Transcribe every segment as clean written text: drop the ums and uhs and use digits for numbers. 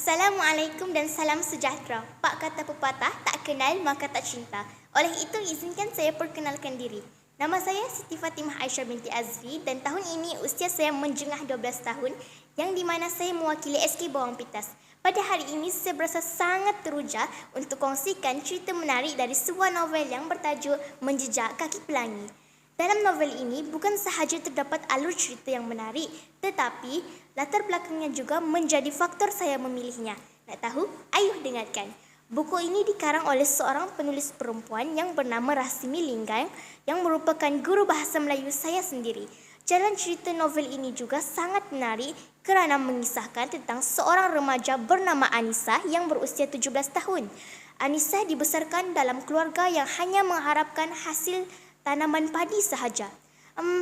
Assalamualaikum dan salam sejahtera. Pak kata pepatah, tak kenal maka tak cinta. Oleh itu, izinkan saya perkenalkan diri. Nama saya Siti Fatimah Aisyah binti Azri dan tahun ini usia saya menjengah 12 tahun yang di mana saya mewakili SK Bawang Pitas. Pada hari ini saya berasa sangat teruja untuk kongsikan cerita menarik dari sebuah novel yang bertajuk Menjejak Kaki Pelangi. Dalam novel ini bukan sahaja terdapat alur cerita yang menarik, tetapi latar belakangnya juga menjadi faktor saya memilihnya. Nak tahu? Ayuh dengarkan. Buku ini dikarang oleh seorang penulis perempuan yang bernama Rasmi Linggang yang merupakan guru bahasa Melayu saya sendiri. Jalan cerita novel ini juga sangat menarik kerana mengisahkan tentang seorang remaja bernama Anissa yang berusia 17 tahun. Anissa dibesarkan dalam keluarga yang hanya mengharapkan hasil tanaman padi sahaja.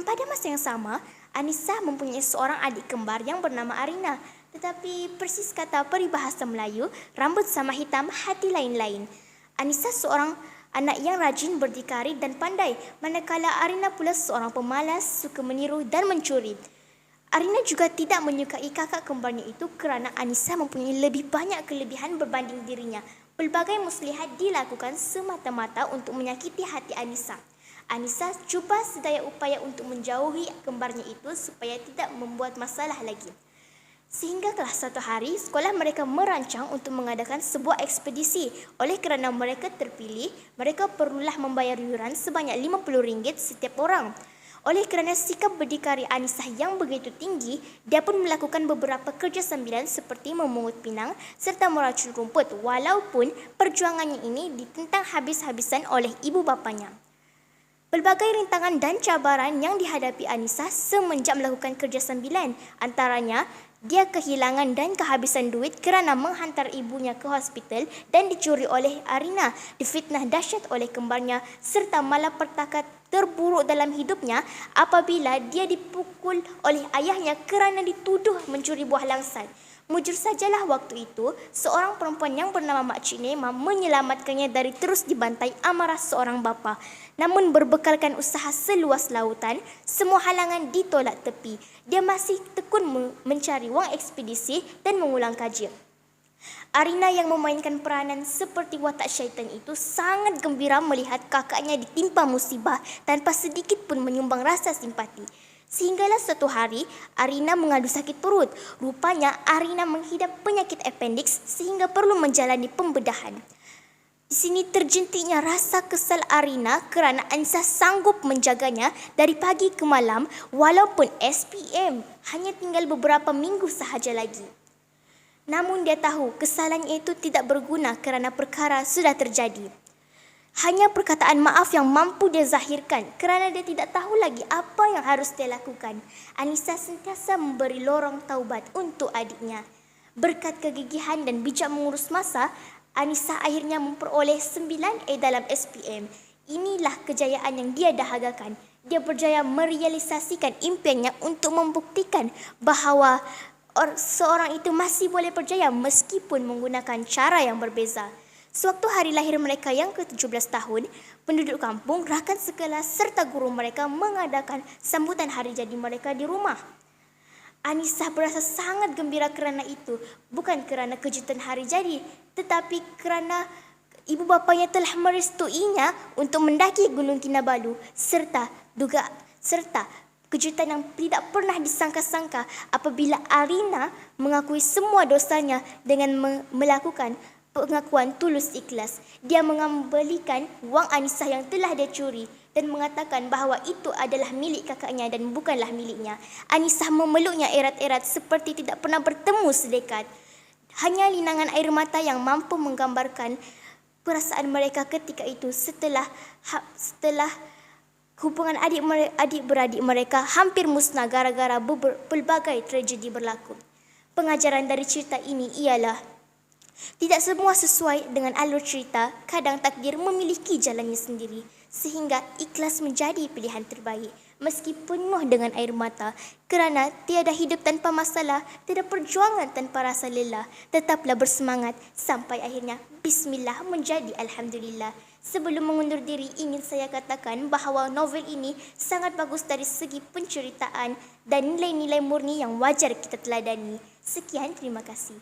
Pada masa yang sama, Anissa mempunyai seorang adik kembar yang bernama Arina. Tetapi persis kata peribahasa Melayu, rambut sama hitam, hati lain-lain. Anissa seorang anak yang rajin berdikari dan pandai, manakala Arina pula seorang pemalas, suka meniru dan mencuri. Arina juga tidak menyukai kakak kembarnya itu kerana Anissa mempunyai lebih banyak kelebihan berbanding dirinya. Pelbagai muslihat dilakukan semata-mata untuk menyakiti hati Anissa. Anissa cuba sedaya upaya untuk menjauhi kembarnya itu supaya tidak membuat masalah lagi. Sehinggalah satu hari, sekolah mereka merancang untuk mengadakan sebuah ekspedisi. Oleh kerana mereka terpilih, mereka perlulah membayar yuran sebanyak RM50 setiap orang. Oleh kerana sikap berdikari Anissa yang begitu tinggi, dia pun melakukan beberapa kerja sambilan seperti memungut pinang serta meracun rumput walaupun perjuangannya ini ditentang habis-habisan oleh ibu bapanya. Pelbagai rintangan dan cabaran yang dihadapi Anissa semenjak melakukan kerja sambilan. Antaranya, dia kehilangan dan kehabisan duit kerana menghantar ibunya ke hospital dan dicuri oleh Arina, difitnah dahsyat oleh kembarnya serta malapetaka terburuk dalam hidupnya apabila dia dipukul oleh ayahnya kerana dituduh mencuri buah langsat. Mujur sajalah waktu itu, seorang perempuan yang bernama Makcik Nema menyelamatkannya dari terus dibantai amarah seorang bapa. Namun berbekalkan usaha seluas lautan, semua halangan ditolak tepi. Dia masih tekun mencari wang ekspedisi dan mengulang kaji. Arina yang memainkan peranan seperti watak syaitan itu sangat gembira melihat kakaknya ditimpa musibah tanpa sedikit pun menyumbang rasa simpati. Sehinggalah suatu hari, Arina mengadu sakit perut. Rupanya Arina menghidap penyakit appendix sehingga perlu menjalani pembedahan. Di sini terjentiknya rasa kesal Arina kerana Anissa sanggup menjaganya dari pagi ke malam walaupun SPM hanya tinggal beberapa minggu sahaja lagi. Namun dia tahu kesalahannya itu tidak berguna kerana perkara sudah terjadi. Hanya perkataan maaf yang mampu dia zahirkan kerana dia tidak tahu lagi apa yang harus dia lakukan. Anissa sentiasa memberi lorong taubat untuk adiknya. Berkat kegigihan dan bijak mengurus masa, Anissa akhirnya memperoleh 9A dalam SPM. Inilah kejayaan yang dia dahagakan. Dia berjaya merealisasikan impiannya untuk membuktikan bahawa seorang itu masih boleh berjaya meskipun menggunakan cara yang berbeza. Sewaktu hari lahir mereka yang ke-17 tahun, penduduk kampung, rakan sekelas serta guru mereka mengadakan sambutan hari jadi mereka di rumah. Anissa berasa sangat gembira kerana itu, bukan kerana kejutan hari jadi, tetapi kerana ibu bapanya telah merestuinya untuk mendaki Gunung Kinabalu serta kejutan yang tidak pernah disangka-sangka apabila Arina mengakui semua dosanya dengan melakukan pengakuan tulus ikhlas. Dia mengembalikan wang Anissa yang telah dia curi dan mengatakan bahawa itu adalah milik kakaknya dan bukanlah miliknya. Anissa memeluknya erat-erat seperti tidak pernah bertemu sedekat. Hanya linangan air mata yang mampu menggambarkan perasaan mereka ketika itu setelah hubungan adik-beradik mereka hampir musnah gara-gara pelbagai tragedi berlaku. Pengajaran dari cerita ini ialah tidak semua sesuai dengan alur cerita, kadang takdir memiliki jalannya sendiri, sehingga ikhlas menjadi pilihan terbaik. Meski penuh dengan air mata, kerana tiada hidup tanpa masalah, tiada perjuangan tanpa rasa lelah, tetaplah bersemangat sampai akhirnya Bismillah menjadi Alhamdulillah. Sebelum mengundur diri, ingin saya katakan bahawa novel ini sangat bagus dari segi penceritaan dan nilai-nilai murni yang wajar kita teladani. Sekian, terima kasih.